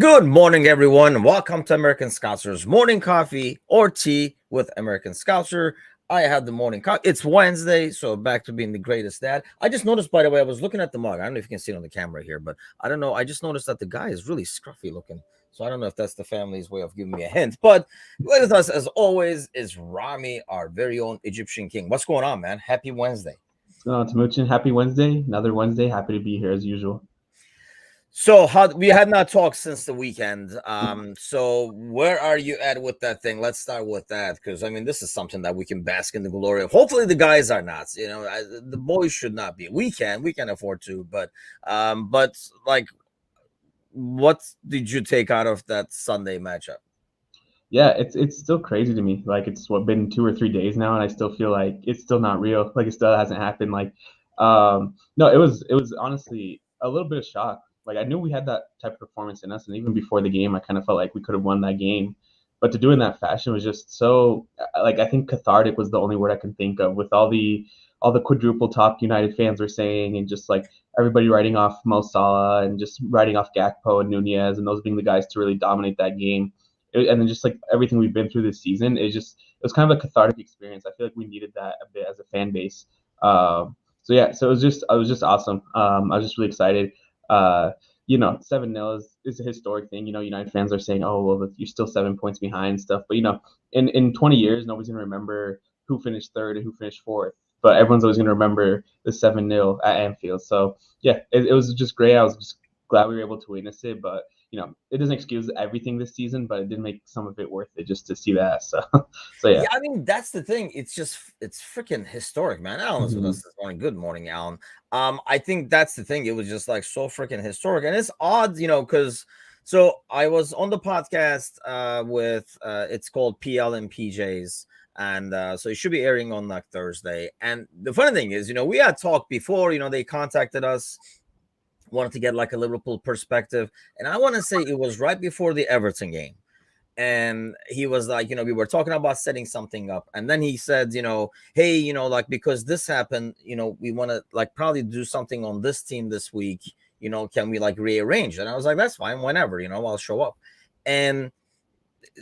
Good morning, everyone. Welcome to American Scouser's morning coffee or tea with American Scouser. I had the morning coffee. It's Wednesday, so back to being the greatest dad. I just noticed, by the way, I was looking at the mug. I don't know if you can see it on the camera here, but I don't know. I just noticed that the guy is really scruffy looking. So I don't know if that's the family's way of giving me a hint. But with us, as always, is Rami, our very own Egyptian king. What's going on, man? Happy Wednesday. What's going on, Timuchin? Happy Wednesday. Another Wednesday. Happy to be here as usual. So how we had not talked since the weekend. So where are you at with that thing? Let's start with that because I mean this is something that we can bask in the glory of. Hopefully the guys are not. The boys should not be. We can afford to, but like, what did you take out of that Sunday matchup? Yeah, it's still crazy to me. Like it's what been 2 or 3 days now, and I still feel like it's still not real. Like it still hasn't happened. No, it was honestly a little bit of shock. Like I knew we had that type of performance in us, and even before the game, I kind of felt like we could have won that game. But to do it in that fashion was just so like I think cathartic was the only word I can think of with all the quadruple top United fans were saying, and just like everybody writing off Mo Salah and just writing off Gakpo and Nunez, and those being the guys to really dominate that game and then just like everything we've been through this season, it was kind of a cathartic experience. I feel like we needed that a bit as a fan base. So yeah, so it was just awesome. I was just really excited. 7-0 is a historic thing. United fans are saying, "Oh, well, you're still 7 points behind and stuff." But in 20 years, nobody's gonna remember who finished third and who finished fourth. But everyone's always gonna remember the 7-0 at Anfield. So yeah, it was just great. I was just glad we were able to witness it. But it doesn't excuse everything this season, but it did make some of it worth it just to see that. So, so yeah. Yeah, I mean that's the thing. It's freaking historic, man. Alan's with Mm-hmm. us this morning. Good morning, Alan. I think that's the thing. It was just like so freaking historic, and it's odd, because so I was on the podcast with it's called PL and PJs, and so it should be airing on like Thursday. And the funny thing is, we had talked before. They contacted us, wanted to get like a Liverpool perspective, and I want to say it was right before the Everton game, and he was like, we were talking about setting something up, and then he said, hey, like, because this happened, we want to like probably do something on this team this week, can we like rearrange? And I was like, that's fine, whenever, I'll show up. And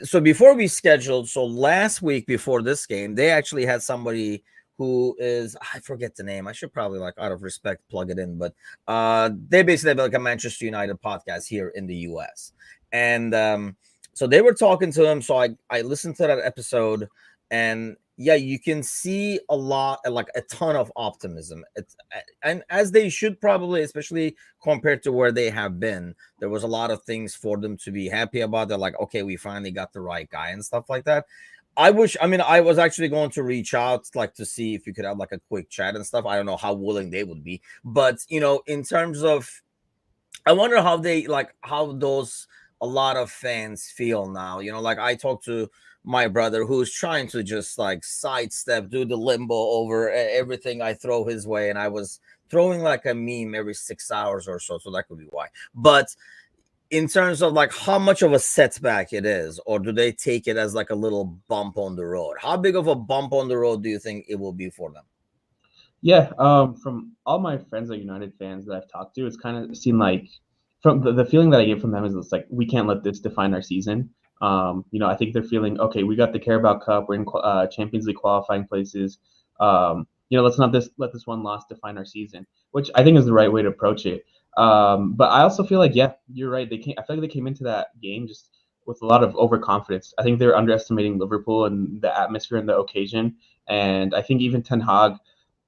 so before we scheduled, so last week before this game, they actually had somebody who is, I forget the name, I should probably like out of respect plug it in, but they basically have like a Manchester United podcast here in the US. And so they were talking to him, so I listened to that episode, and yeah, you can see a lot, like a ton of optimism. And as they should probably, especially compared to where they have been, there was a lot of things for them to be happy about. They're like, okay, we finally got the right guy and stuff like that. I mean, I was actually going to reach out like to see if you could have like a quick chat and stuff. I don't know how willing they would be, but in terms of, I wonder how they like how those a lot of fans feel now. Like I talked to my brother who's trying to just like sidestep, do the limbo over everything I throw his way, and I was throwing like a meme every 6 hours or so, so that could be why. But in terms of like how much of a setback it is, or do they take it as like a little bump on the road? How big of a bump on the road do you think it will be for them? Yeah, from all my friends that are United fans that I've talked to, it's kind of seemed like from the feeling that I get from them is it's like we can't let this define our season. I think they're feeling okay. We got the Carabao Cup. We're in Champions League qualifying places. Let's not let this one loss define our season, which I think is the right way to approach it. But I also feel like yeah, you're right. I feel like they came into that game just with a lot of overconfidence. I think they're underestimating Liverpool and the atmosphere and the occasion. And I think even Ten Hag,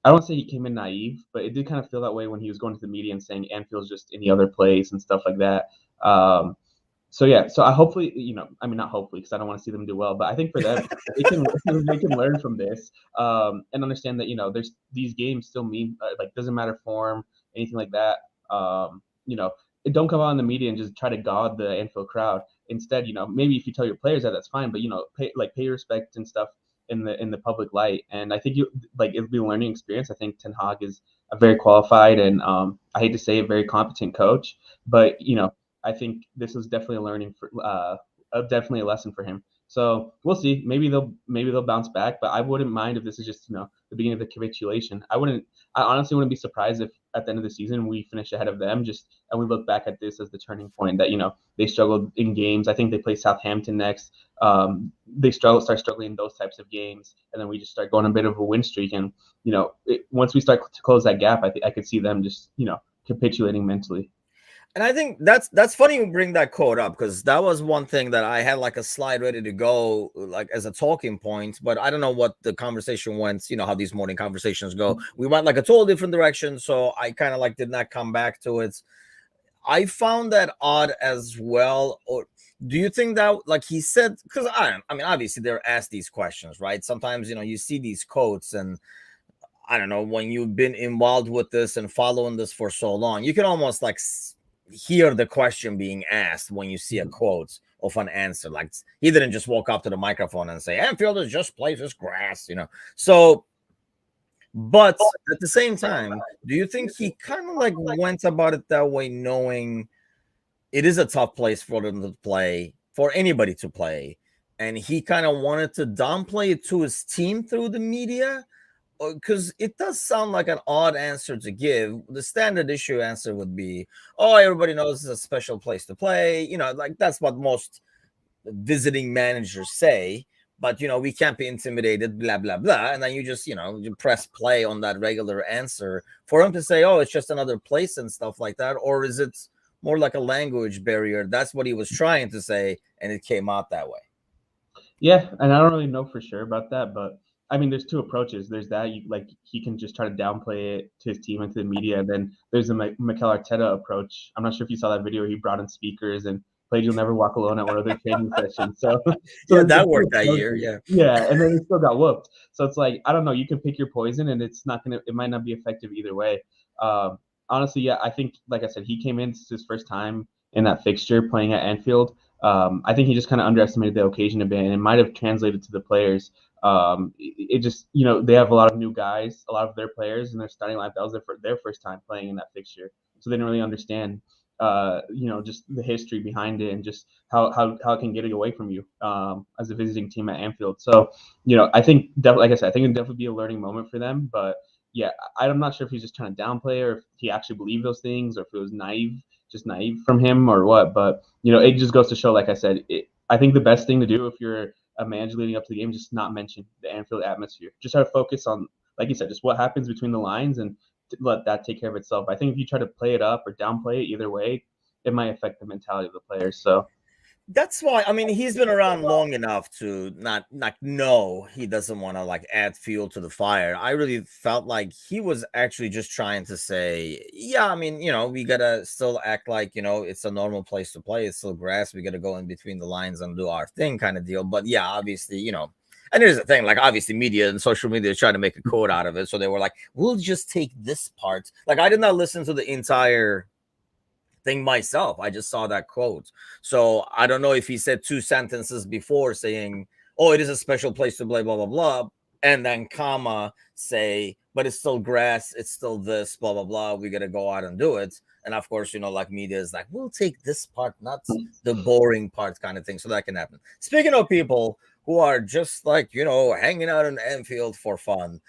I don't say he came in naive, but it did kind of feel that way when he was going to the media and saying Anfield's just any other place and stuff like that. So yeah, so I hopefully, I mean not hopefully because I don't want to see them do well, but I think for them they can learn from this and understand that there's these games still mean like doesn't matter form anything like that. Um, you know, don't come out in the media and just try to god the Anfield crowd. Instead, maybe if you tell your players that that's fine, but pay respect and stuff in the public light. And I think it'll be a learning experience. I think Ten Hag is a very qualified and I hate to say a very competent coach, but I think this was definitely a learning for definitely a lesson for him So we'll see. Maybe they'll bounce back, but I wouldn't mind if this is just the beginning of the capitulation. I honestly wouldn't be surprised if at the end of the season we finish ahead of them, just and we look back at this as the turning point that they struggled in games. I think they play Southampton next. They start struggling in those types of games, and then we just start going a bit of a win streak. And once we start to close that gap, I could see them just capitulating mentally. And I think that's funny you bring that quote up, because that was one thing that I had like a slide ready to go, like as a talking point, but I don't know what the conversation went. You know how these morning conversations go. We went like a total different direction, so I kind of like did not come back to it. I found that odd as well. Or do you think that, like he said, because I mean, obviously they're asked these questions, right? Sometimes you see these quotes, and I don't know, when you've been involved with this and following this for so long, you can almost like hear the question being asked when you see a quote of an answer. Like he didn't just walk up to the microphone and say Anfield is just places grass, So, but at the same time, do you think he kind of like went about it that way, knowing it is a tough place for them to play, for anybody to play, and he kind of wanted to downplay it to his team through the media? Because it does sound like an odd answer to give. The standard issue answer would be, oh, everybody knows it's a special place to play. Like that's what most visiting managers say. But, we can't be intimidated, blah, blah, blah. And then you just, you press play on that regular answer for him to say, oh, it's just another place and stuff like that. Or is it more like a language barrier? That's what he was trying to say, and it came out that way. Yeah, and I don't really know for sure about that, but I mean, there's two approaches. There's that he can just try to downplay it to his team and to the media. And then there's the Mikel Arteta approach. I'm not sure if you saw that video. He brought in speakers and played "You'll Never Walk Alone" at one of their training sessions. So yeah, that worked that year. Yeah, and then he still got whooped. So it's like, I don't know. You can pick your poison, and it might not be effective either way. Honestly, yeah, I think, like I said, he came in, it's his first time in that fixture playing at Anfield. I think he just kind of underestimated the occasion a bit, and it might have translated to the players. It just, they have a lot of new guys, a lot of their players in their starting lineup. That was their first time playing in that fixture, so they didn't really understand, just the history behind it and just how it can get away from you as a visiting team at Anfield. So, I think definitely, like I said, I think it'd definitely be a learning moment for them. But yeah, I'm not sure if he's just trying to downplay or if he actually believed those things or if it was just naive from him or what. But it just goes to show, like I said, I think the best thing to do if you're a manager leading up to the game, just not mention the Anfield atmosphere. Just try to focus on, like you said, just what happens between the lines and let that take care of itself. I think if you try to play it up or downplay it, either way, it might affect the mentality of the players. So that's why, I mean, he's been around long enough to not know he doesn't want to like add fuel to the fire. I really felt like he was actually just trying to say, yeah, I mean, we gotta still act like, it's a normal place to play. It's still grass. We gotta go in between the lines and do our thing, kind of deal. But yeah, obviously, and here's the thing, like obviously media and social media is trying to make a quote out of it. So they were like, we'll just take this part. Like I did not listen to the entire thing myself. I just saw that quote. So I don't know if he said two sentences before saying, oh, it is a special place to play, blah, blah, blah. And then comma say, but it's still grass. It's still this, blah, blah, blah. We got to go out and do it. And of course, like media is like, we'll take this part, not the boring part kind of thing. So that can happen. Speaking of people who are just like, hanging out in Anfield for fun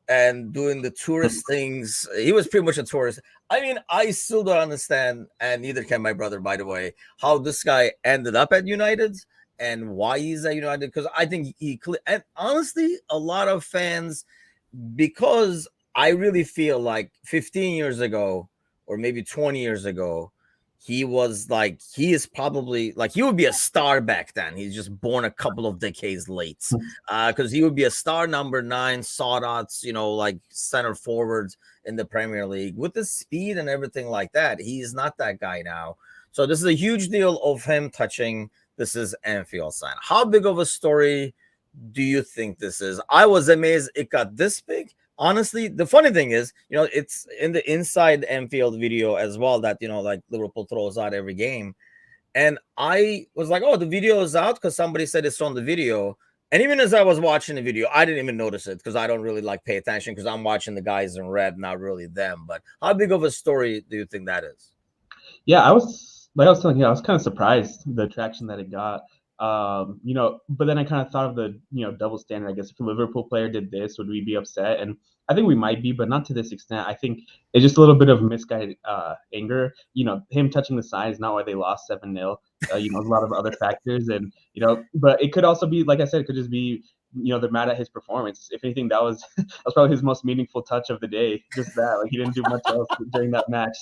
and doing the tourist things. He was pretty much a tourist. I mean, I still don't understand, and neither can my brother, by the way, how this guy ended up at United and why he's at United. Because I think and honestly, a lot of fans, because I really feel like 15 years ago or maybe 20 years ago, he is probably like, he would be a star back then. He's just born a couple of decades late, because he would be a star number 9, sawdots, like center forwards in the Premier League with the speed and everything like that. He's not that guy now. So this is a huge deal of him touching. This is Anfield sign. How big of a story do you think this is? I was amazed it got this big. Honestly, the funny thing is, it's in the Inside Anfield video as well that, like Liverpool throws out every game. And I was like, oh, the video is out because somebody said it's on the video. And even as I was watching the video, I didn't even notice it because I don't really like pay attention because I'm watching the guys in red, not really them. But how big of a story do you think that is? Yeah, I was telling you, I was kind of surprised the traction that it got. You know, but then I kind of thought of the, you know, double standard. I guess if a Liverpool player did this, would we be upset? And I think we might be, but not to this extent. I think it's just a little bit of misguided anger. You know, him touching the sign is not why they lost 7-0. You know, a lot of other factors, and you know, but it could also be, like I said, it could just be, you know, they're mad at his performance. If anything, that was that was probably his most meaningful touch of the day. Just that, like he didn't do much else during that match.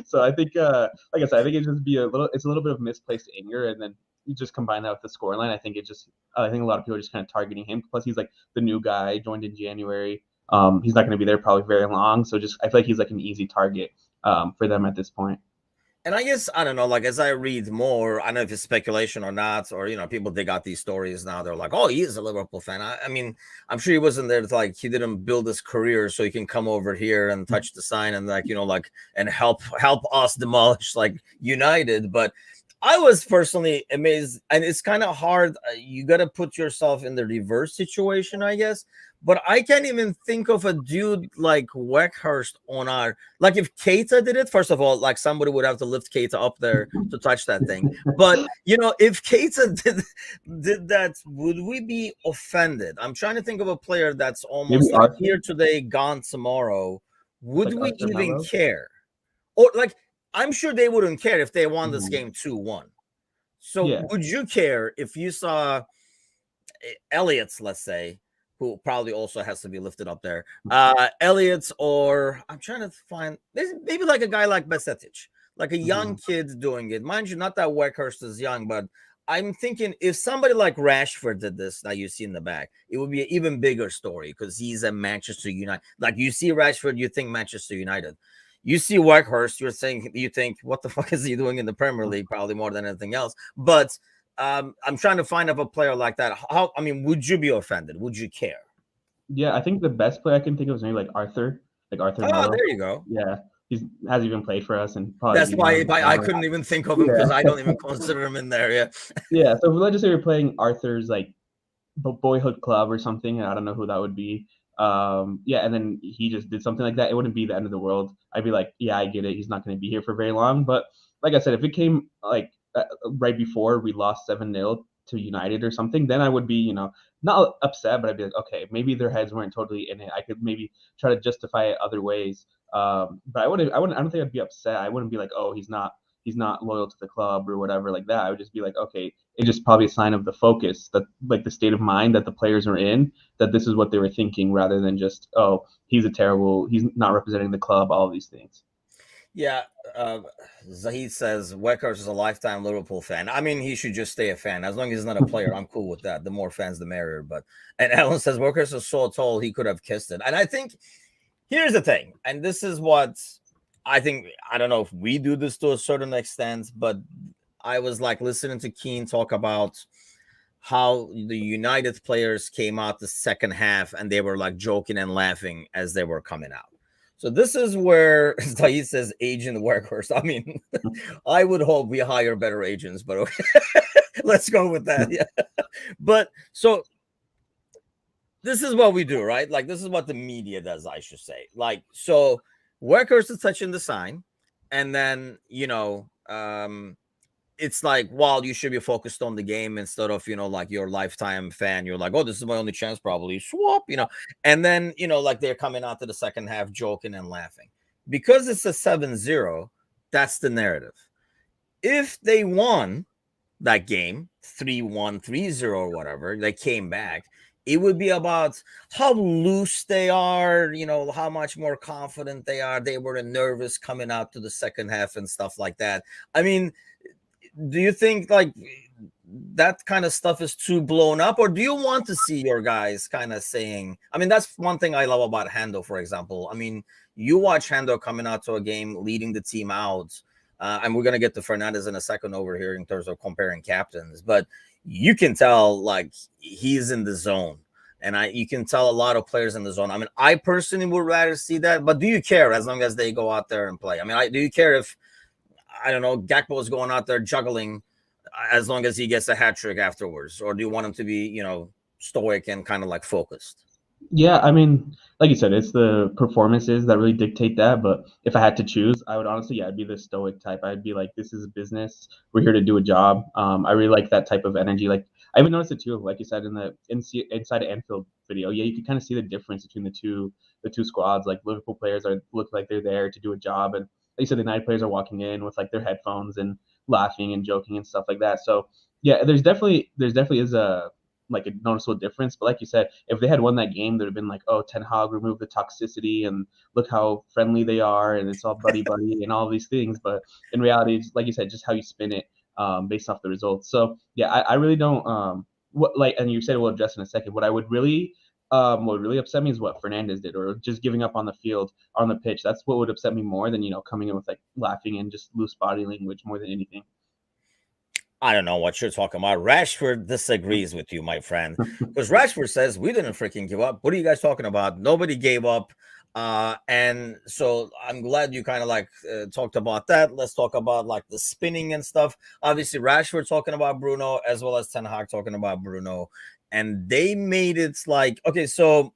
So I think, like I said, I think it's a little bit of misplaced anger, and then you just combine that with the scoreline. I think a lot of people are just kind of targeting him. Plus, he's like the new guy, joined in January. He's not going to be there probably very long. So just I feel like he's like an easy target for them at this point. And I guess, I don't know, like as I read more, I don't know if it's speculation or not, or, you know, people dig out these stories now. They're like, oh, he is a Liverpool fan. I mean, I'm sure he wasn't there to, like, he didn't build his career so he can come over here and touch the sign and, like, you know, like, and help us demolish, like, United. But I was personally amazed, and it's kind of hard. You got to put yourself in the reverse situation, I guess. But I can't even think of a dude like Weghorst on our, like, if Keita did it, first of all, like somebody would have to lift Keita up there to touch that thing. But you know, if Keita did that, would we be offended? I'm trying to think of a player that's almost like here today, gone tomorrow. Would we even care? Or like, I'm sure they wouldn't care if they won this game 2-1. So would you care if you saw Elliott's, let's say, who probably also has to be lifted up there, Elliott's, or I'm trying to find maybe like a guy like Besetic, like a young kid doing it. Mind you, not that Weghorst is young, but I'm thinking if somebody like Rashford did this that you see in the back, it would be an even bigger story because he's a Manchester United. Like you see Rashford, you think Manchester United. You see Weghorst, you think, what the fuck is he doing in the Premier League? Probably more than anything else. But I'm trying to find up a player like that. I mean, would you be offended? Would you care? Yeah, I think the best player I can think of is maybe like Arthur. Oh, there you go. Yeah, he hasn't even played for us, and probably that's why I couldn't even think of him because I don't even consider him in there. Yeah. Yeah. So let's just say we're playing Arthur's like boyhood club or something, and I don't know who that would be. Yeah, and then he just did something like that. It wouldn't be the end of the world. I'd be like, yeah, I get it. He's not going to be here for very long. But like I said, if it came like right before we lost 7-0 to United or something, then I would be, you know, not upset, but I'd be like, okay, maybe their heads weren't totally in it. I could maybe try to justify it other ways. But I don't think I'd be upset. I wouldn't be like, oh, he's not loyal to the club or whatever like that. I would just be like, okay, it's just probably a sign of the focus, that like the state of mind that the players are in, that this is what they were thinking rather than just, oh, he's not representing the club, all of these things. Yeah, Zahid says Weghorst is a lifetime Liverpool fan. I mean, he should just stay a fan. As long as he's not a player, I'm cool with that. The more fans, the merrier. And Alan says Weghorst is so tall, he could have kissed it. And I think here's the thing, and this is what I think. I don't know if we do this to a certain extent, but I was like listening to Keane talk about how the United players came out the second half and they were like joking and laughing as they were coming out. So this is where he says agent Weghorst. I mean, I would hope we hire better agents, but okay. Let's go with that. Yeah. But so this is what we do, right? Like this is what the media does, I should say. Like, so Weghorst is touching the sign, and then, you know, it's like, well, you should be focused on the game instead of, you know, like your lifetime fan. You're like, oh, this is my only chance, probably swap, you know. And then, you know, like they're coming out to the second half joking and laughing because it's a 7-0. That's the narrative. If they won that game 3-1, 3-0 or whatever, they came back, it would be about how loose they are, you know, how much more confident they are. They were nervous coming out to the second half and stuff like that. I mean, do you think like that kind of stuff is too blown up, or do you want to see your guys kind of saying, I mean, that's one thing I love about Hendo, for example. I mean, you watch Hendo coming out to a game, leading the team out, and we're going to get to Fernandes in a second over here in terms of comparing captains, but you can tell like he's in the zone, and you can tell a lot of players in the zone. I mean, I personally would rather see that, but do you care as long as they go out there and play? I mean, do you care if, I don't know, Gakpo is going out there juggling as long as he gets a hat trick afterwards? Or do you want him to be, you know, stoic and kind of like focused? Yeah, I mean, like you said, it's the performances that really dictate that. But if I had to choose, I would honestly, yeah, I'd be the stoic type. I'd be like, this is business. We're here to do a job. I really like that type of energy. Like I even noticed it too. Like you said in the inside Anfield video, yeah, you could kind of see the difference between the two squads. Like Liverpool players are look like they're there to do a job, and like you said, the United players are walking in with like their headphones and laughing and joking and stuff like that. So yeah, there's definitely is a like a noticeable difference. But like you said, if they had won that game, there'd have been like, oh, Ten Hag removed the toxicity and look how friendly they are and it's all buddy buddy and all these things. But in reality, it's, like you said, just how you spin it based off the results. So yeah, I really don't what like and you said we'll address in a second. What would really upset me is what Fernandez did, or just giving up on the field, on the pitch. That's what would upset me more than coming in with like laughing and just loose body language more than anything. I don't know what you're talking about. Rashford disagrees with you, my friend, because Rashford says we didn't freaking give up. What are you guys talking about? Nobody gave up. And so I'm glad you kind of like talked about that. Let's talk about like the spinning and stuff. Obviously, Rashford talking about Bruno as well as Ten Hag talking about Bruno, and they made it like okay. So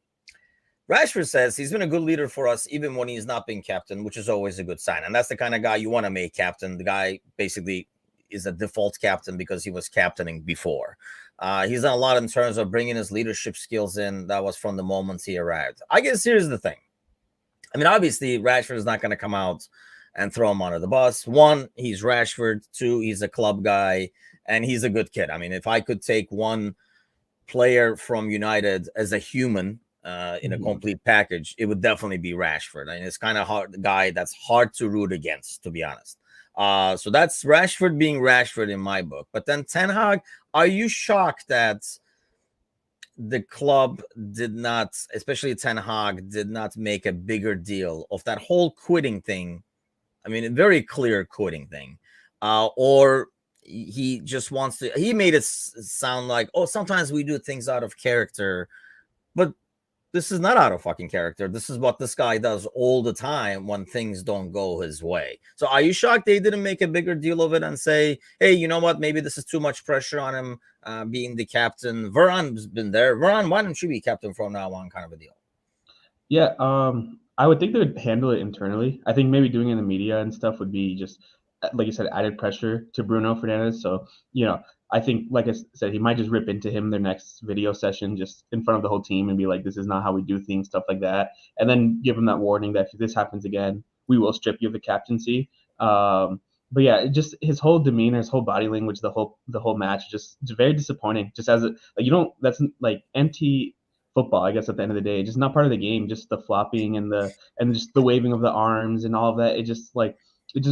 Rashford says he's been a good leader for us even when he's not being captain, which is always a good sign. And that's the kind of guy you want to make captain. The guy basically is a default captain because he was captaining before. He's done a lot in terms of bringing his leadership skills in. That was from the moment he arrived. I guess here's the thing. I mean, obviously, Rashford is not going to come out and throw him under the bus. One, he's Rashford. Two, he's a club guy, and he's a good kid. I mean, if I could take one player from United as a human in a complete package, it would definitely be Rashford. I mean, it's kind of hard, the guy that's hard to root against, to be honest. So that's Rashford being Rashford in my book. But then Ten Hag, are you shocked that the club did not, especially Ten Hag, did not make a bigger deal of that whole quitting thing? I mean, a very clear quitting thing. Or he just wants to, he made it sound like, oh, sometimes we do things out of character, but this is not out of fucking character. This is what this guy does all the time when things don't go his way. So are you shocked they didn't make a bigger deal of it and say, hey, you know what? Maybe this is too much pressure on him being the captain. Varane been there. Varane, why don't you be captain from now on kind of a deal? Yeah, I would think they would handle it internally. I think maybe doing it in the media and stuff would be just, like you said, added pressure to Bruno Fernandez. So, I think, like I said, he might just rip into him their next video session just in front of the whole team and be like, this is not how we do things, stuff like that. And then give him that warning that if this happens again, we will strip you of the captaincy. But yeah, just his whole demeanor, his whole body language, the whole match, just very disappointing. Just as a like, you don't that's like empty football, I guess at the end of the day, just not part of the game. Just the flopping and just the waving of the arms and all of that. It's just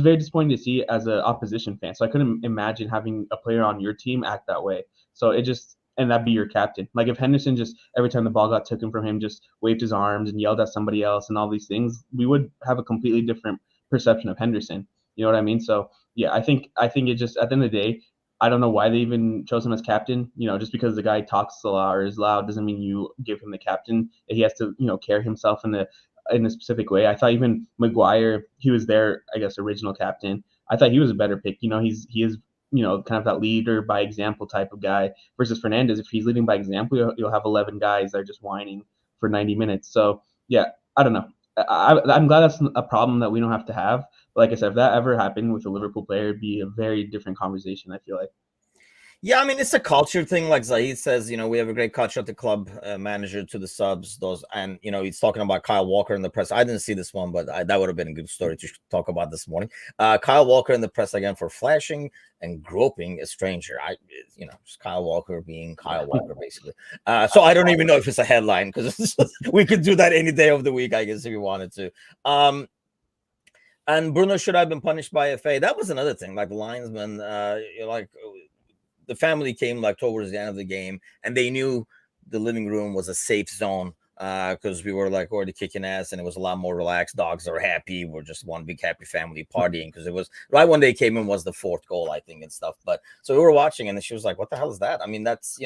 very disappointing to see as an opposition fan. So I couldn't imagine having a player on your team act that way. So it just and that'd be your captain. Like if Henderson just every time the ball got taken from him, just waved his arms and yelled at somebody else and all these things, we would have a completely different perception of Henderson. You know what I mean? So yeah, I think it just at the end of the day, I don't know why they even chose him as captain. Just because the guy talks a lot or is loud doesn't mean you give him the captain. He has to, carry himself in a specific way. I thought even Maguire, he was their, I guess, original captain. I thought he was a better pick. He is, kind of that leader by example type of guy versus Fernandez. If he's leading by example, you'll have 11 guys that are just whining for 90 minutes. So yeah, I don't know. I'm glad that's a problem that we don't have to have. But like I said, if that ever happened with a Liverpool player, it'd be a very different conversation, I feel like. Yeah, I mean, it's a culture thing. Like Zahid says, we have a great culture at the club, manager to the subs, those, and, he's talking about Kyle Walker in the press. I didn't see this one, but that would have been a good story to talk about this morning. Kyle Walker in the press again for flashing and groping a stranger. Just Kyle Walker being Kyle Walker, basically. So I don't even know if it's a headline because we could do that any day of the week, I guess, if we wanted to. And Bruno should have been punished by FA. That was another thing. Like the linesman, the family came like towards the end of the game and they knew the living room was a safe zone because we were like already kicking ass and it was a lot more relaxed. Dogs are happy. We're just one big happy family partying because it was right when they came in was the fourth goal, I think, and stuff. But so we were watching and she was like, what the hell is that? I mean, that's,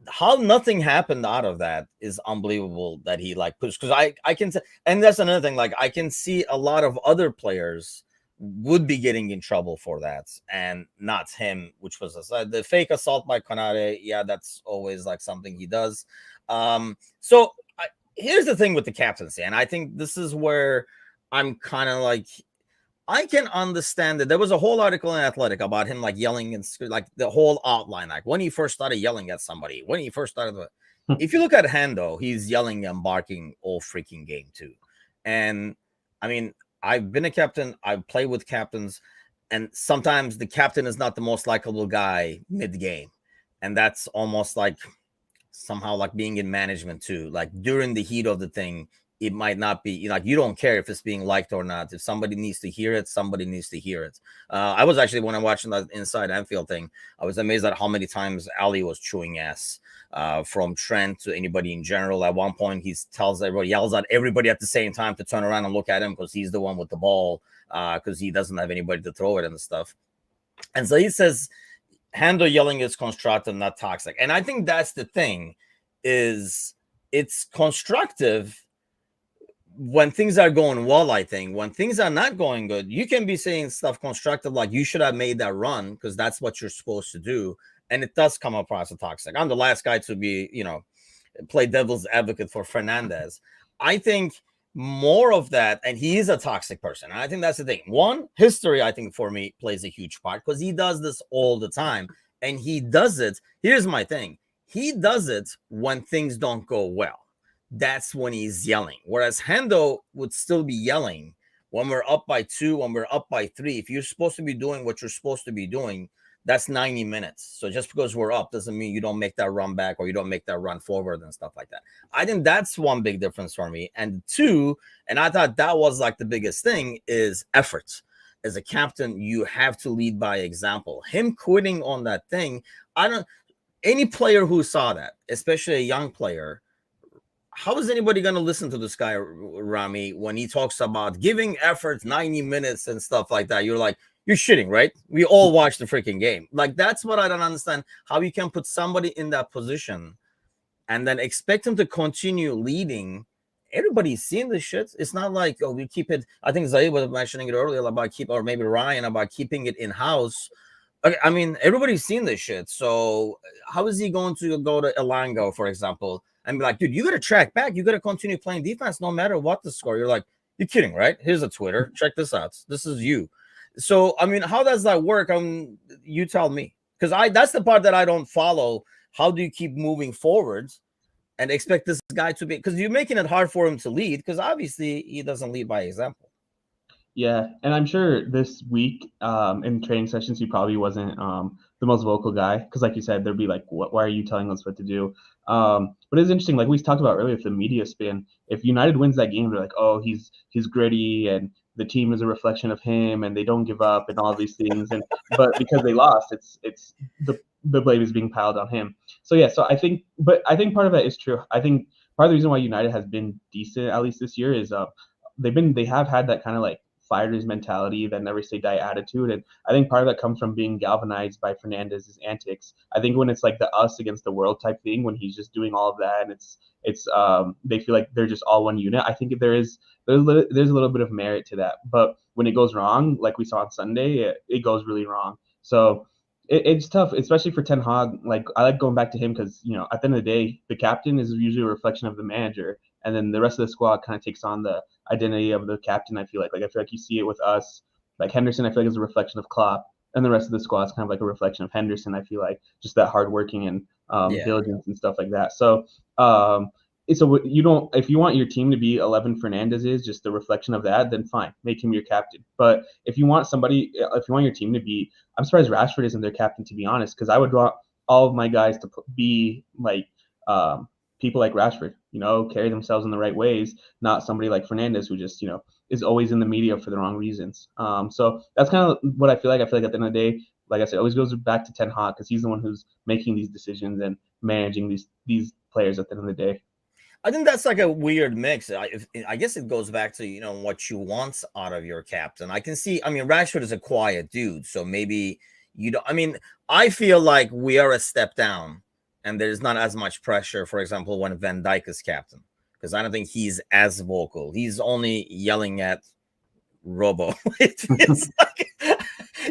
how nothing happened out of that is unbelievable that he like pushed because I can and that's another thing, like I can see a lot of other players would be getting in trouble for that, and not him, which was the fake assault by Konate. Yeah, that's always like something he does. So here's the thing with the captaincy, and I think this is where I'm kind of like, I can understand that there was a whole article in Athletic about him like yelling and like the whole outline, like when he first started yelling at somebody, when he first started. If you look at Hendo, he's yelling and barking all freaking game too. And I mean, I've been a captain, I've played with captains, and sometimes the captain is not the most likable guy mid game. And that's almost like somehow like being in management too. Like during the heat of the thing, it might not be like you don't care if it's being liked or not. If somebody needs to hear it, somebody needs to hear it. I was actually, when I'm watching that Inside Anfield thing, I was amazed at how many times Ali was chewing ass, from Trent to anybody in general. At one point, he tells everybody, yells at everybody at the same time to turn around and look at him because he's the one with the ball, because he doesn't have anybody to throw it and stuff. And so he says, Hendo yelling is constructive, not toxic. And I think that's the thing, is it's constructive when things are going well. I think when things are not going good, you can be saying stuff constructive like you should have made that run because that's what you're supposed to do. And it does come across as toxic. I'm the last guy to be, play devil's advocate for Fernandez. I think more of that, and he is a toxic person. And I think that's the thing. One, history, I think for me plays a huge part because he does this all the time. And he does it. Here's my thing. He does it when things don't go well. That's when he's yelling. Whereas Hendo would still be yelling when we're up by 2, when we're up by 3. If you're supposed to be doing what you're supposed to be doing, that's 90 minutes. So just because we're up doesn't mean you don't make that run back or you don't make that run forward and stuff like that. I think that's one big difference for me. And 2, and I thought that was like the biggest thing, is effort. As a captain, you have to lead by example. Him quitting on that thing, any player who saw that, especially a young player, how is anybody going to listen to this guy, Rami, when he talks about giving effort 90 minutes and stuff like that? You're like, you're shitting, right? We all watched the freaking game. Like, that's what I don't understand, how you can put somebody in that position and then expect him to continue leading. Everybody's seen this shit. It's not like, oh, we keep it. I think Zaid was mentioning it earlier about or maybe Ryan, about keeping it in-house. I mean, everybody's seen this shit. So how is he going to go to Elango, for example, and be like, dude, you got to track back. You got to continue playing defense no matter what the score. You're like, you're kidding, right? Here's a Twitter. Check this out. This is you. So, I mean, how does that work? You tell me. Because that's the part that I don't follow. How do you keep moving forward and expect this guy to be? Because you're making it hard for him to lead, because obviously he doesn't lead by example. Yeah, and I'm sure this week in training sessions, he probably wasn't the most vocal guy because, like you said, there'd be like, why are you telling us what to do? But it's interesting, like we talked about earlier, with the media spin. If United wins that game, they're like, oh, he's gritty and the team is a reflection of him and they don't give up and all these things. And but because they lost, it's the blame is being piled on him. So yeah, so I think part of that is true. I think part of the reason why United has been decent, at least this year, is they have had that kind of like fighters mentality, that never say die attitude. And I think part of that comes from being galvanized by Fernandez's antics. I think when it's like the us against the world type thing, when he's just doing all of that and it's they feel like they're just all one unit. I think there's a little bit of merit to that. But when it goes wrong, like we saw on Sunday, it goes really wrong. So it's tough, especially for Ten Hag. Like, I like going back to him because, at the end of the day, the captain is usually a reflection of the manager, and then the rest of the squad kind of takes on the identity of the captain. I feel like you see it with us. Like Henderson, I feel like is a reflection of Klopp, and the rest of the squad is kind of like a reflection of Henderson. I feel like just that hardworking and diligence and stuff like that. So so if you want your team to be 11 Fernandez is just a reflection of that, then fine, make him your captain. But if you want your team to be, I'm surprised Rashford isn't their captain, to be honest, because I would want all of my guys to be like people like Rashford, carry themselves in the right ways, not somebody like Fernandez who just, is always in the media for the wrong reasons. So that's kind of what I feel like. I feel like at the end of the day, like I said, it always goes back to Ten Hag because he's the one who's making these decisions and managing these players at the end of the day. I think that's like a weird mix. I guess it goes back to, what you want out of your captain. I can see, Rashford is a quiet dude, so maybe you don't. I feel like we are a step down and there's not as much pressure, for example, when Van Dijk is captain, because I don't think he's as vocal. He's only yelling at Robo. It feels like,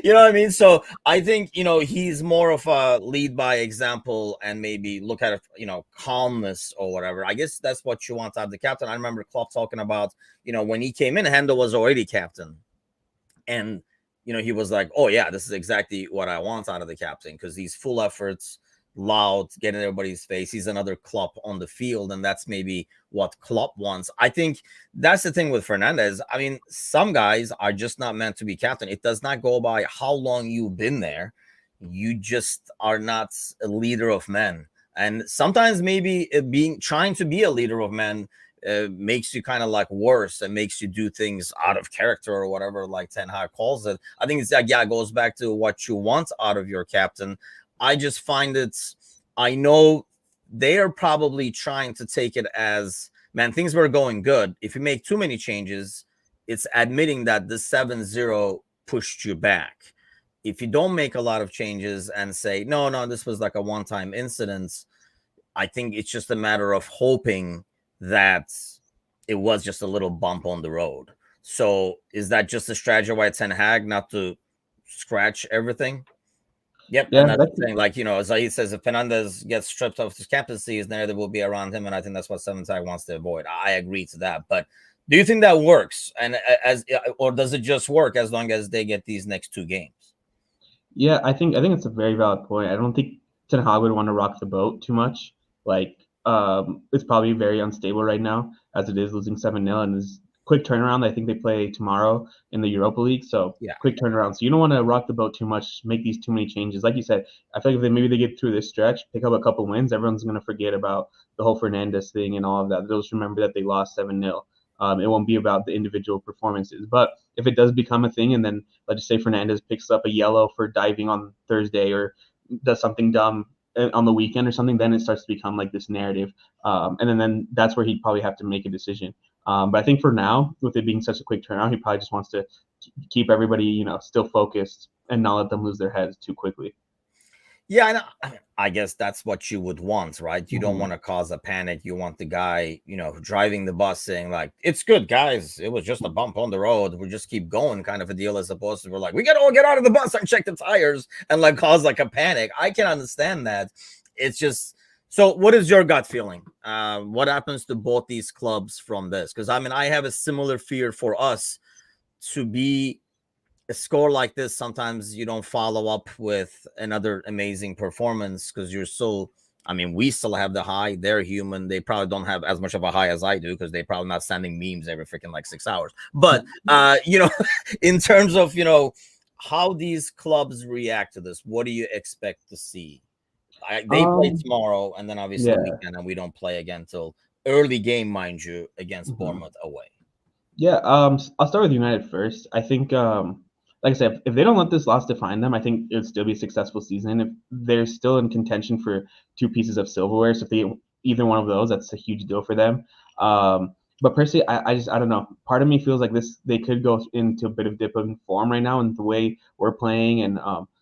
you know what I mean? So I think, he's more of a lead by example and maybe look at it, calmness or whatever. I guess that's what you want out of the captain. I remember Klopp talking about, when he came in, Hendo was already captain. And, he was like, oh, yeah, this is exactly what I want out of the captain, because these full efforts, loud, getting everybody's face. He's another Klopp on the field, and that's maybe what Klopp wants. I think that's the thing with Fernandes. I mean, some guys are just not meant to be captain. It does not go by how long you've been there. You just are not a leader of men. And sometimes maybe trying to be a leader of men makes you kind of like worse and makes you do things out of character or whatever, like Ten Hag calls it. I think it's like, yeah, it goes back to what you want out of your captain. I just find I know they are probably trying to take it as, man, things were going good. If you make too many changes, it's admitting that the 7-0 pushed you back. If you don't make a lot of changes and say, no, this was like a one-time incident, I think it's just a matter of hoping that it was just a little bump on the road. So is that just a strategy by Ten Hag not to scratch everything? Yep, yeah, and that's the thing. Like, Zaid says, if Fernandes gets stripped of his captaincy, his narrative will be around him, and I think that's what Seven Tag wants to avoid. I agree to that, but do you think that works? And or does it just work as long as they get these next two games? Yeah, I think it's a very valid point. I don't think Ten Hag would want to rock the boat too much. Like, it's probably very unstable right now as it is, losing 7-0, and is quick turnaround. I think they play tomorrow in the Europa League, so yeah, quick turnaround. So you don't want to rock the boat too much, make these too many changes. Like you said, I feel like if maybe they get through this stretch, pick up a couple wins, everyone's going to forget about the whole Fernandes thing and all of that. They'll just remember that they lost 7-0. It won't be about the individual performances. But if it does become a thing, and then let's just say Fernandes picks up a yellow for diving on Thursday or does something dumb on the weekend or something, then it starts to become like this narrative. And then that's where he'd probably have to make a decision. But I think for now, with it being such a quick turnaround, he probably just wants to keep everybody, still focused and not let them lose their heads too quickly. Yeah, I guess that's what you would want, right? You don't want to cause a panic. You want the guy, driving the bus saying like, it's good, guys. It was just a bump on the road. We just keep going, kind of a deal, as opposed to we're like, we got to all get out of the bus and check the tires and like cause like a panic. I can understand that. It's just, so what is your gut feeling? What happens to both these clubs from this? Because I have a similar fear for us to be a score like this. Sometimes you don't follow up with another amazing performance because you're so, we still have the high. They're human. They probably don't have as much of a high as I do because they're probably not sending memes every freaking like 6 hours. But, in terms of, how these clubs react to this, what do you expect to see? They play tomorrow, and then obviously the weekend, and we don't play again till early game, mind you, against Bournemouth away. Yeah, I'll start with United first. I think, like I said, if they don't let this loss define them, I think it would still be a successful season. If they're still in contention for 2 pieces of silverware, so if they either one of those, that's a huge deal for them. But personally, I don't know. Part of me feels like they could go into a bit of dip in form right now, and the way we're playing and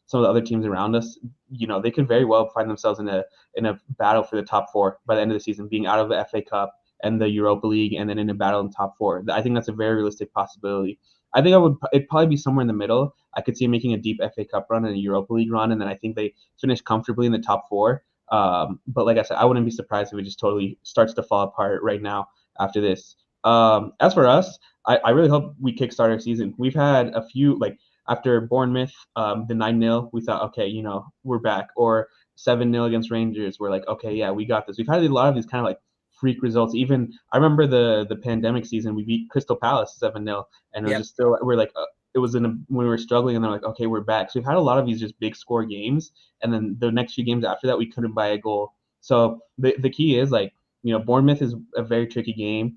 some of the other teams around us, they could very well find themselves in a battle for the top 4 by the end of the season, being out of the FA Cup and the Europa League, and then in a battle in top 4. I think that's a very realistic possibility. I think it'd probably be somewhere in the middle. I could see him making a deep FA Cup run and a Europa League run, and then I think they finish comfortably in the top 4. But like I said, I wouldn't be surprised if it just totally starts to fall apart right now after this. As for us, I really hope we kickstart our season. We've had a few, like after Bournemouth, the 9-0, we thought, okay, we're back. Or 7-0 against Rangers, we're like, okay, yeah, we got this. We've had a lot of these kind of like freak results. Even I remember the pandemic season, we beat Crystal Palace 7-0, and it was just still, we're like, it was when we were struggling, and they're like, okay, we're back. So we've had a lot of these just big score games, and then the next few games after that, we couldn't buy a goal. So the key is like, Bournemouth is a very tricky game.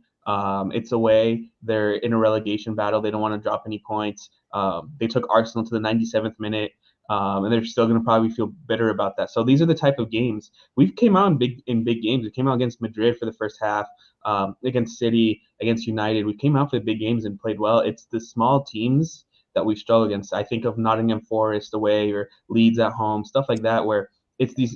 It's away. They're in a relegation battle. They don't want to drop any points. They took Arsenal to the 97th minute. And they're still going to probably feel bitter about that. So these are the type of games we've came out in big games. We came out against Madrid for the first half, against City, against United. We came out for the big games and played well. It's the small teams that we struggle against. I think of Nottingham Forest away or Leeds at home, stuff like that, where it's these,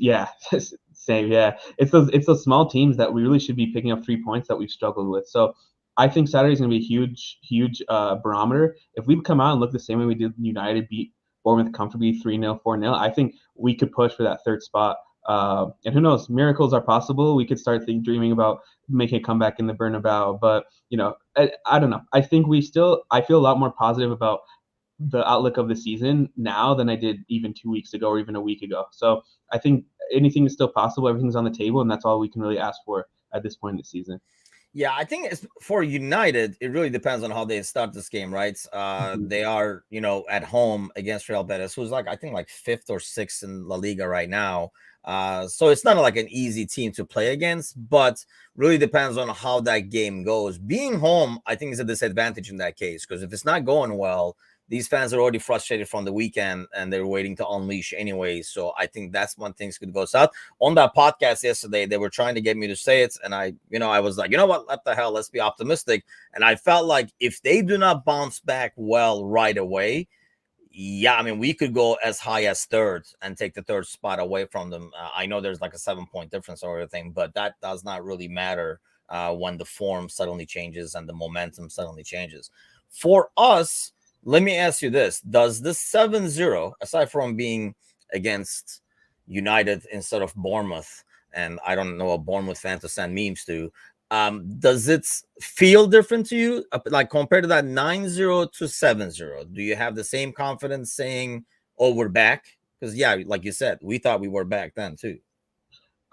same, yeah. It's those small teams that we really should be picking up 3 points that we've struggled with. So I think Saturday's going to be a huge barometer. If we come out and look the same way we did United, beat Bournemouth comfortably 3-0, 4-0, I think we could push for that third spot. And who knows, miracles are possible. We could start dreaming about making a comeback in the Bernabeu. But, I don't know. I feel a lot more positive about the outlook of the season now than I did even 2 weeks ago or even a week ago. So I think anything is still possible. Everything's on the table, and that's all we can really ask for at this point in the season. Yeah, I think it's for United, it really depends on how they start this game, right? They are, at home against Real Betis, who's I think fifth or sixth in La Liga right now. So it's not like an easy team to play against, but really depends on how that game goes. Being home, I think, is a disadvantage in that case, because if it's not going well, these fans are already frustrated from the weekend and they're waiting to unleash anyway. So I think that's when things could go south. On that podcast yesterday, they were trying to get me to say it. And I was like, you know what? What the hell? Let's be optimistic. And I felt like if they do not bounce back well right away, yeah, I mean, we could go as high as third and take the third spot away from them. I know there's a 7-point difference or everything, but that does not really matter when the form suddenly changes and the momentum suddenly changes. For us, let me ask you this. Does this 7-0, aside from being against United instead of Bournemouth, and I don't know a Bournemouth fan to send memes to, does it feel different to you? Like compared to that 9-0 to 7-0, do you have the same confidence saying, oh, we're back? Because, yeah, like you said, we thought we were back then too.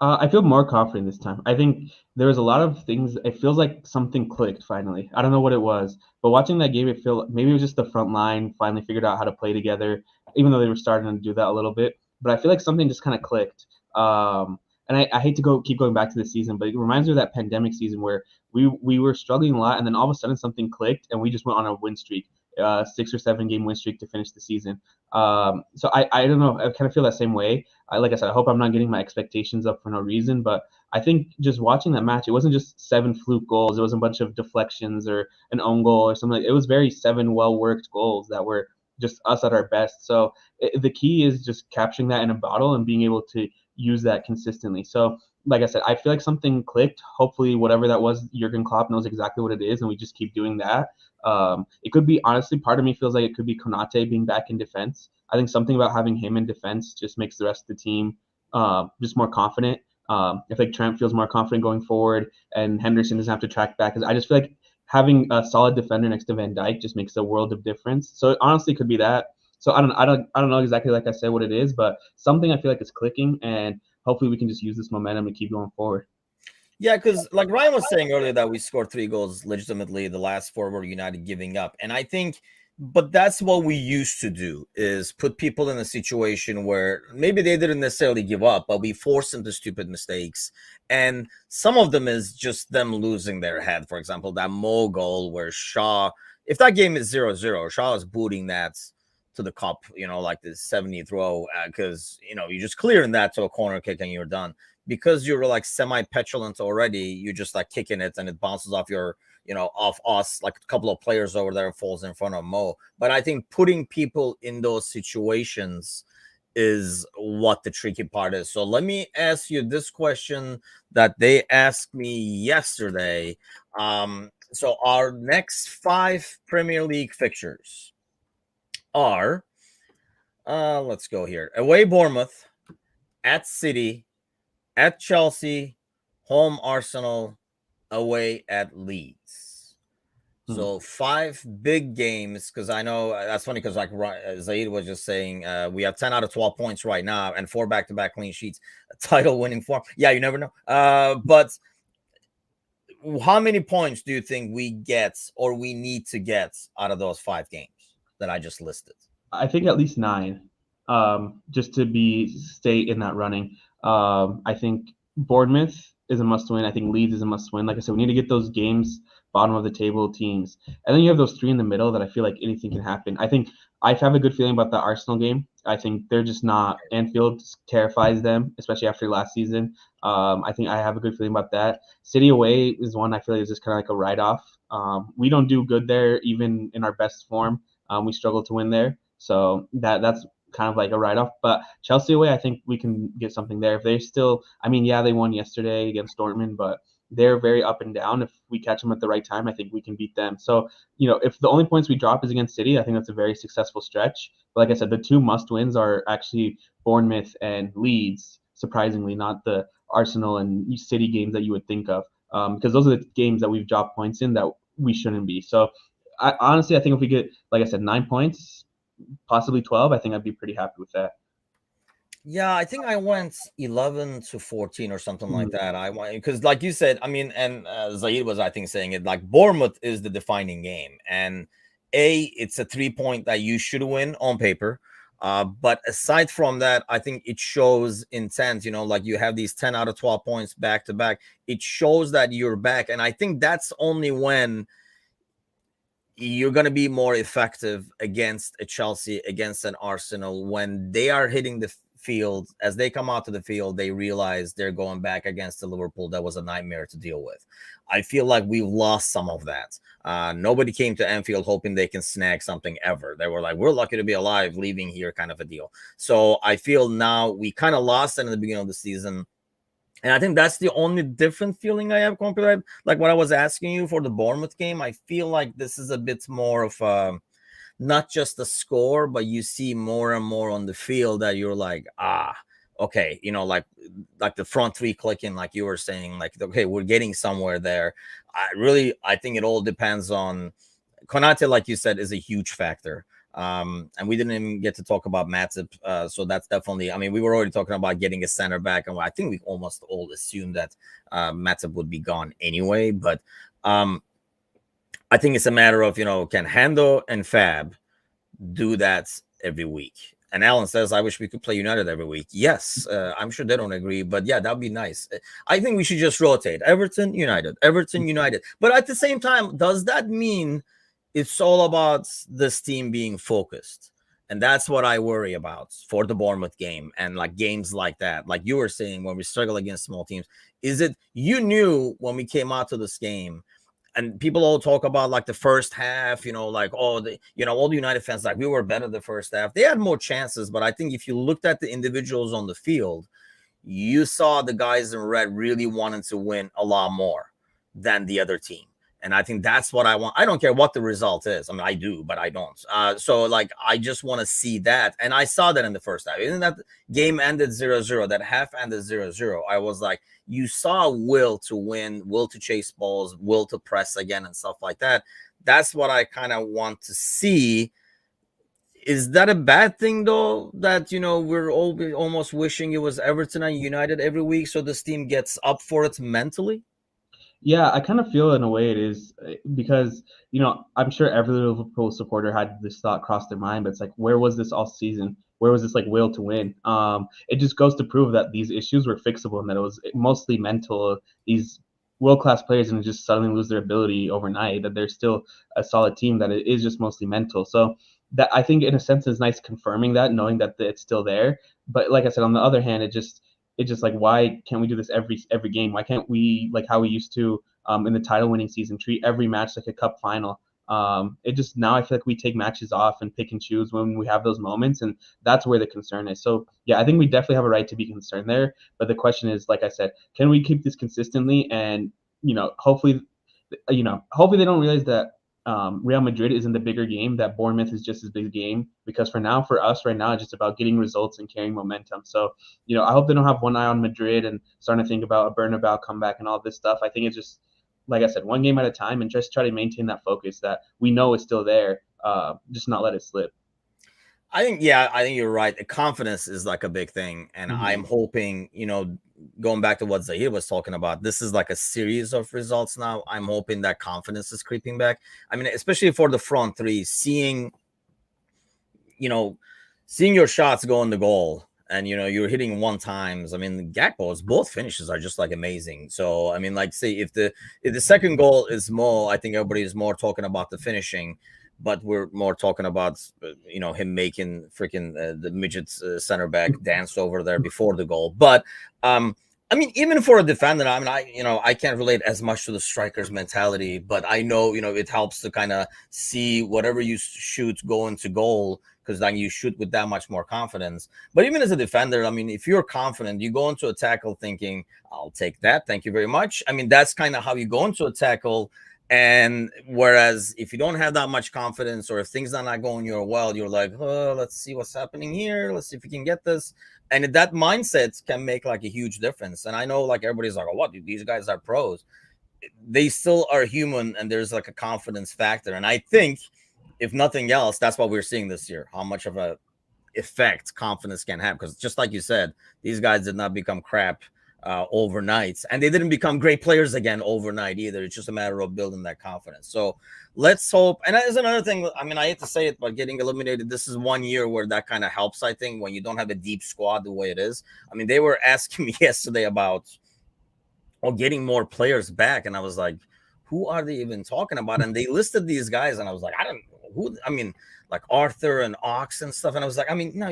I feel more confident this time. I think there was a lot of things. It feels like something clicked finally. I don't know what it was, but watching that game, it felt maybe it was just the front line finally figured out how to play together, even though they were starting to do that a little bit. But I feel like something just kind of clicked. And I hate to keep going back to the season, but it reminds me of that pandemic season where we were struggling a lot, and then all of a sudden something clicked, and we just went on a win streak, 6 or 7 game win streak to finish the season. So I don't know. I kind of feel that same way. Like I said, I hope I'm not getting my expectations up for no reason, but I think just watching that match, it wasn't just 7 fluke goals. It wasn't a bunch of deflections or an own goal or something. It was very 7 well-worked goals that were just us at our best. So the key is just capturing that in a bottle and being able to use that consistently. So like I said, I feel like something clicked. Hopefully, whatever that was, Jurgen Klopp knows exactly what it is, and we just keep doing that. It could be, honestly, part of me feels like it could be Konate being back in defense. I think something about having him in defense just makes the rest of the team just more confident. I think Trent feels more confident going forward, and Henderson doesn't have to track back. Because I just feel like having a solid defender next to Van Dijk just makes a world of difference. So it honestly could be that. So I don't know exactly, like I said, what it is, but something I feel like is clicking, and hopefully we can just use this momentum to keep going forward. Yeah, because like Ryan was saying earlier that we scored 3 goals legitimately. The last 4 were United giving up. And I think, but that's what we used to do, is put people in a situation where maybe they didn't necessarily give up, but we forced them to stupid mistakes. And some of them is just them losing their head. For example, that Mo goal where Shaw, if that game is 0-0, Shaw is booting that to the cup, like the 70th row, because, you're just clearing that to a corner kick and you're done. Because you're like semi-petulant already, you're just like kicking it and it bounces off your, off us, like a couple of players over there, and falls in front of Mo. But I think putting people in those situations is what the tricky part is. So let me ask you this question that they asked me yesterday. So our next 5 Premier League fixtures are, let's go here. Away Bournemouth, at City, at Chelsea, home Arsenal, away at Leeds. So 5 big games, because I know that's funny because like Zaid was just saying, we have 10 out of 12 points right now and 4 back-to-back clean sheets, title winning form. Yeah, you never know. But how many points do you think we get or we need to get out of those 5 games that I just listed? I think at least 9, just to stay in that running. I think Bournemouth is a must-win. I think Leeds is a must-win. Like I said, we need to get those games, bottom of the table teams, and then you have those 3 in the middle that I feel like anything can happen. I think I have a good feeling about the Arsenal game. I think they're just not. Anfield terrifies them, especially after last season. I think I have a good feeling about that. City away is one I feel like is just kind of like a write-off. We don't do good there, even in our best form. We struggle to win there. So that's kind of like a write-off. But Chelsea away, I think we can get something there. If they're still, I mean, yeah, they won yesterday against Dortmund, but they're very up and down. If we catch them at the right time, I think we can beat them. So, if the only points we drop is against City, I think that's a very successful stretch. But like I said, the two must wins are actually Bournemouth and Leeds, surprisingly, not the Arsenal and City games that you would think of, because those are the games that we've dropped points in that we shouldn't be. So, honestly, I think if we get, like I said, 9 points, possibly 12, I think I'd be pretty happy with that. Yeah, I think I went 11 to 14 or something like Mhm. that. I went because, like you said, I mean, and Zaid was, I think, saying it like Bournemouth is the defining game, and it's a 3 point that you should win on paper. But aside from that, I think it shows intent. Like you have these 10 out of 12 points back to back. It shows that you're back, and I think that's only when you're going to be more effective against a Chelsea, against an Arsenal, when they are hitting the field. As they come out to the field, they realize they're going back against the Liverpool that was a nightmare to deal with. I feel like we've lost some of that. Nobody came to Anfield hoping they can snag something ever. They were like, we're lucky to be alive leaving here, kind of a deal. So I feel now we kind of lost it in the beginning of the season. And I think that's the only different feeling I have compared. Like what I was asking you for the Bournemouth game, I feel like this is a bit more of not just the score, but you see more and more on the field that you're like, okay, like the front three clicking, like you were saying, like, okay, we're getting somewhere there. I think it all depends on Konate, like you said, is a huge factor. And we didn't even get to talk about Matip. So that's definitely, I mean, we were already talking about getting a center back, and I think we almost all assumed that Matip would be gone anyway. But I think it's a matter of, can Hendo and Fab do that every week? And Alan says, I wish we could play United every week. Yes, I'm sure they don't agree, but yeah, that'd be nice. I think we should just rotate Everton, United, Everton, United. But at the same time, does that mean it's all about this team being focused? And that's what I worry about for the Bournemouth game and like games like that. Like you were saying, when we struggle against small teams, is it you knew when we came out to this game? And people all talk about like the first half, like, all the United fans, like, we were better the first half. They had more chances, but I think if you looked at the individuals on the field, you saw the guys in red really wanting to win a lot more than the other team. And I think that's what I want. I don't care what the result is. I mean, I do, but I don't. So, like, I just want to see that. And I saw that in the first half. Isn't that game ended 0-0? That half ended 0-0. I was like, you saw will to win, will to chase balls, will to press again and stuff like that. That's what I kind of want to see. Is that a bad thing, though, that, we're all almost wishing it was Everton and United every week so this team gets up for it mentally? Yeah, I kind of feel in a way it is because, I'm sure every Liverpool supporter had this thought cross their mind, but it's like, where was this all season? Where was this like will to win? It just goes to prove that these issues were fixable and that it was mostly mental. These world-class players and just suddenly lose their ability overnight, that they're still a solid team, that it is just mostly mental. So that, I think, in a sense, is nice confirming that, knowing that it's still there. But like I said, on the other hand, it's just like, why can't we do this every game? Why can't we, like how we used to in the title winning season, treat every match like a cup final? It just, now I feel like we take matches off and pick and choose when we have those moments, and that's where the concern is. So yeah, I think we definitely have a right to be concerned there. But the question is, like I said, can we keep this consistently? And hopefully, hopefully they don't realize that Real Madrid isn't the bigger game, that Bournemouth is just as big a game, because for now, for us right now, it's just about getting results and carrying momentum. So, I hope they don't have one eye on Madrid and starting to think about a Bernabeu comeback and all this stuff. I think it's just, like I said, one game at a time, and just try to maintain that focus that we know is still there, just not let it slip. I think you're right. The confidence is like a big thing. And I'm Mm-hmm. hoping, going back to what Zahir was talking about, this is like a series of results now. I'm hoping that confidence is creeping back. I mean, especially for the front three, you know, seeing your shots go in the goal and, you're hitting one times. I mean, Gakpo's both finishes are just like amazing. So, I mean, like, say if the second goal is more, I think everybody is more talking about the finishing, but we're more talking about him making freaking the midget center back dance over there before the goal. But I mean, even for a defender, I mean, I can't relate as much to the striker's mentality, but I know, it helps to kind of see whatever you shoot go into goal, because then you shoot with that much more confidence. But even as a defender, I mean, if you're confident, you go into a tackle thinking, I'll take that. Thank you very much. I mean, that's kind of how you go into a tackle. And whereas if you don't have that much confidence, or if things are not going your well, you're like, oh, let's see what's happening here. Let's see if we can get this. And that mindset can make like a huge difference. And I know like everybody's like, oh, what? These guys are pros. They still are human, and there's like a confidence factor. And I think, if nothing else, that's what we're seeing this year, how much of a effect confidence can have. Because just like you said, these guys did not become crap overnight, and they didn't become great players again overnight either. It's just a matter of building that confidence. So let's hope. And that is another thing. I mean, I hate to say it, but getting eliminated, this is 1 year where that kind of helps, I think, when you don't have a deep squad the way it is. I mean, they were asking me yesterday about getting more players back, and I was like, who are they even talking about? And they listed these guys, and I was like, I don't know who. I mean, like Arthur and Ox and stuff. And I was like, I mean, no,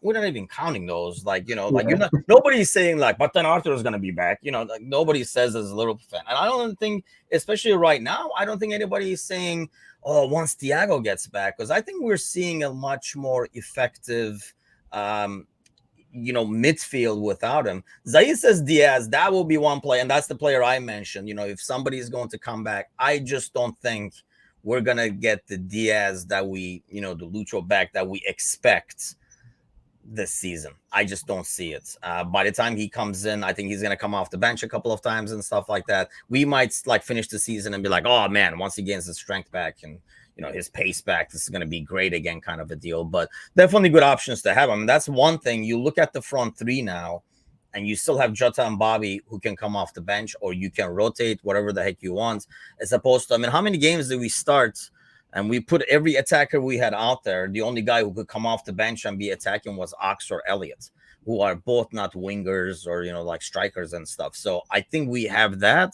we're not even counting those. Like, like you're not. Nobody's saying like, but then Arthur is gonna be back. Like nobody says as a little fan. And I don't think, especially right now, I don't think anybody is saying, oh, once Thiago gets back, because I think we're seeing a much more effective midfield without him. Zaid says Diaz, that will be one play, and that's the player I mentioned. If somebody is going to come back, I just don't think we're gonna get the Diaz that we, the Lucho back that we expect this season. I just don't see it. By the time he comes in, I think he's gonna come off the bench a couple of times and stuff like that. We might like finish the season and be like, oh man, once he gains his strength back and his pace back, this is going to be great again, kind of a deal. But definitely good options to have. I mean, that's one thing. You look at the front three now, and you still have Jota and Bobby who can come off the bench, or you can rotate whatever the heck you want, as opposed to, I mean, how many games did we start and we put every attacker we had out there? The only guy who could come off the bench and be attacking was Ox or Elliott, who are both not wingers or, like strikers and stuff. So I think we have that.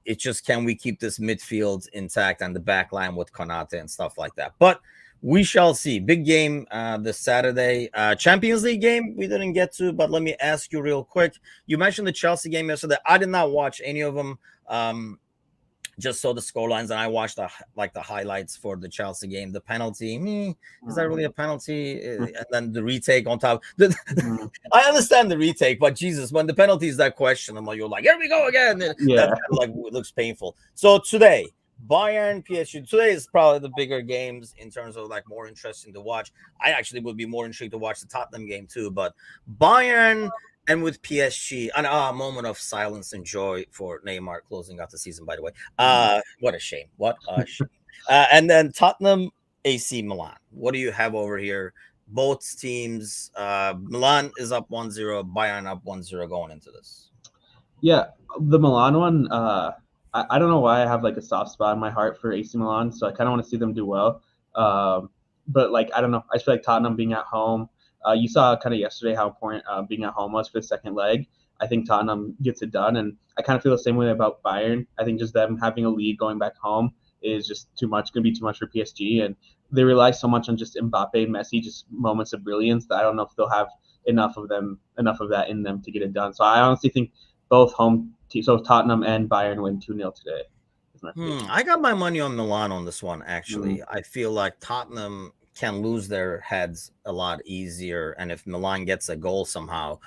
It's just, can we keep this midfield intact and the back line with Konate and stuff like that? But we shall see. Big game this Saturday. Champions League game we didn't get to, but let me ask you real quick. You mentioned the Chelsea game yesterday. I did not watch any of them. Just saw the scorelines, and I watched the highlights for the Chelsea game. The penalty, is that really a penalty? And then the retake on top. I understand the retake, but Jesus, when the penalty is that questionable, you're like, here we go again. Yeah, that like it looks painful. So today, Bayern PSG. Today is probably the bigger games in terms of like more interesting to watch. I actually would be more intrigued to watch the Tottenham game too, but Bayern. And with PSG, and a moment of silence and joy for Neymar closing out the season, by the way. What a shame. What a shame. And then Tottenham, AC Milan. What do you have over here? Both teams, Milan is up 1-0, Bayern up 1-0 going into this. Yeah, the Milan one, I don't know why I have like a soft spot in my heart for AC Milan, so I kind of want to see them do well. But like, I don't know. I feel like Tottenham being at home, you saw kind of yesterday how important being at home was for the second leg. I think Tottenham gets it done, and I kind of feel the same way about Bayern. I think just them having a lead going back home is just too much, going to be too much for PSG, and they rely so much on just Mbappe, Messi, just moments of brilliance that I don't know if they'll have enough of that in them to get it done. So I honestly think both home teams, so Tottenham and Bayern, win 2-0 today. I got my money on Milan on this one, actually. I feel like Tottenham can lose their heads a lot easier, and if Milan gets a goal somehow,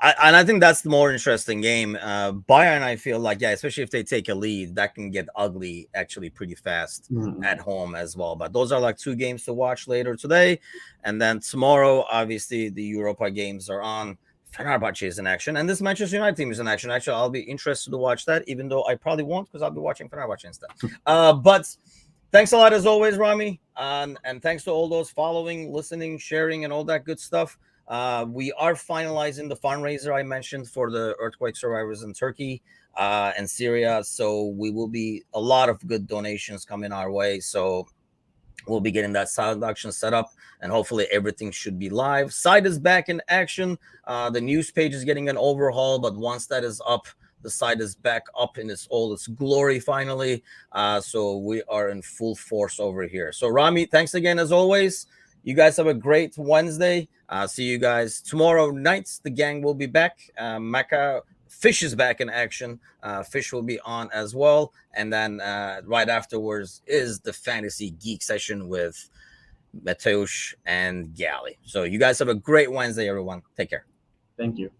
I think that's the more interesting game. Bayern, I feel like, yeah, especially if they take a lead, that can get ugly actually pretty fast at home as well. But those are like two games to watch later today, and then tomorrow, obviously, the Europa games are on. Fenerbahce is in action, and this Manchester United team is in action. Actually, I'll be interested to watch that, even though I probably won't, because I'll be watching Fenerbahce instead. But thanks a lot as always, Rami. And thanks to all those following, listening, sharing, and all that good stuff. We are finalizing the fundraiser I mentioned for the earthquake survivors in Turkey and Syria. So we will be a lot of good donations coming our way. So we'll be getting that side auction set up, and hopefully everything should be live. Site is back in action. The news page is getting an overhaul, but once that is up, the site is back up in all its glory finally. So we are in full force over here. So Rami, thanks again as always. You guys have a great Wednesday. See you guys tomorrow night. The gang will be back. Mecca Fish is back in action. Fish will be on as well. And then right afterwards is the Fantasy Geek session with Mateusz and Gally. So you guys have a great Wednesday, everyone. Take care. Thank you.